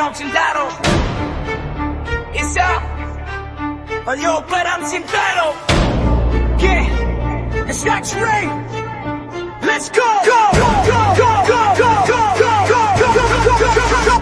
Underground Sindaro. Isa Aliyo parang sincero. Yeah, it's X Ray. Let's go. Go, go, go, go, go, go, go, go, go, go, go.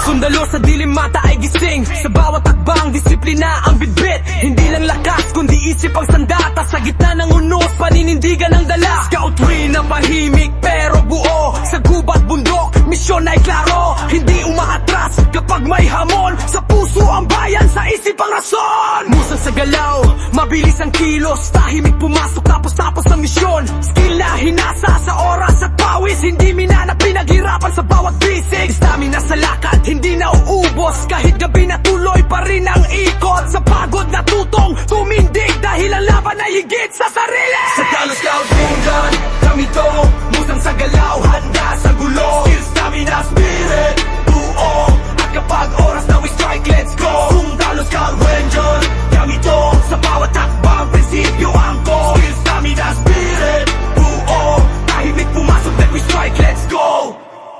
Sundalo sa dilim mata ay gising. Sa bawat takbang disiplina ang bitbit. Hindi lang lakas kundi isip ang sandata. Sa gitna ng unos paninindigan ang dala. Scout rin na pahimik pero buo. Sa gubat bundok misyon ay klaro. Hindi umaatras kapag may hamon. Sa puso ang bayan, sa isip ang rason. Musang sa galaw, mabilis ang kilos. Tahimik pumasok tapos ang misyon. Skill na hinasa sa oras at pawis. Hindi minana pinaghirapan sa bawat bisig. Stamina sa lakad, hindi na uubos. Kahit gabi na tuloy pa rin ang ikot. Sa pagod na tutong tumindig. Dahil ang laban ay higit sa sarili. Sa Talo Scout Ranger, kami to. Musang sa galaw, handa sa gulo. Skill, stamina, spirit, buo. At kapag oras na we strike, let's go. Kung Talo Scout Ranger, kami to. Sa bawat takbang, prinsipyo ang ko. Skill, stamina, spirit, buo. Tahimik pumasok, then we strike, let's go.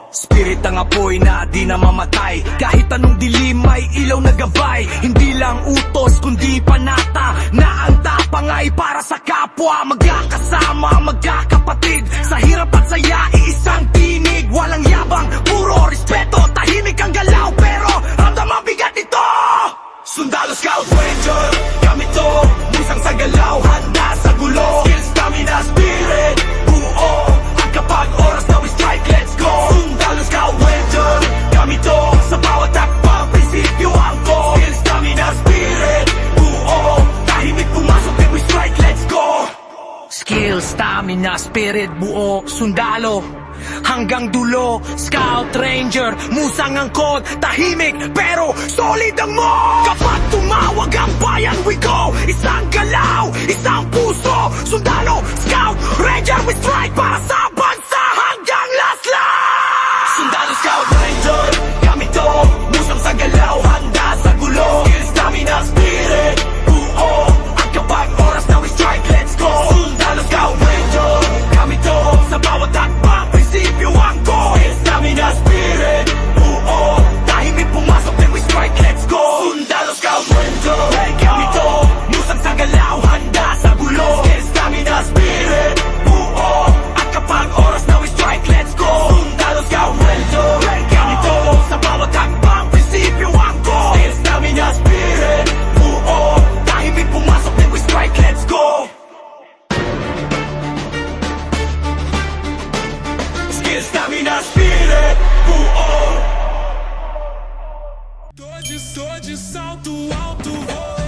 Spirit ang apoy na di na mamatay. Kahit anong dilim may ilaw na gabay. Hindi lang utos kundi panata. Na ang tapang ay para sa kapwa. Magkakasama, magkakapatid. Sa hirap at saya, iisang tinig. Walang yabang, puro respeto. Tahimik ang galaw pero ramdam ang bigat nito. Sundalo Scout Ranger, kami to. Musang sa galaw, handa sa gulo. Skill, stamina, spirit, buo. At kapag oras na we strike, let's go. Sundalo Scout Ranger, kami to. Sa bawat takbang, prinsipyo ang ko. Skill, stamina, spirit, buo. Tahimik pumasok, then we strike, let's go. Skill, stamina, spirit, buo. Sundalo hanggang dulo. Scout Ranger, musang angkot. Tahimik pero solid ang mo. Kapag tumawag ang bayan, we go. Isang galaw, isang puso. Sundalo, Scout Ranger, we strike para sa bansa hanggang last life. Sundalo Scout Ranger, kami to. Musang sa galaw, handa sa gulo. Skill, stamina, spirit, buo. At kapag oras na we strike, let's go. Sundalo Scout Ranger, kami to. Sa bawat takbang, prinsipyo ang ko. Skill, stamina, spirit, buo. Tahimik pumasok, then we strike, let's go. Sundalo Scout Ranger, kami to. Musang sa galaw, handa sa gulo. Skill, stamina, spirit, buo. At kapag oras na we strike, let's go. Sundalo Scout Ranger, kami to. Sa bawat takbang, prinsipyo ang ko. Skill, stamina, spirit, buo. Tahimik pumasok, then we strike, let's go. Skill, stamina, spirit, buo. Tô de salto alto, vou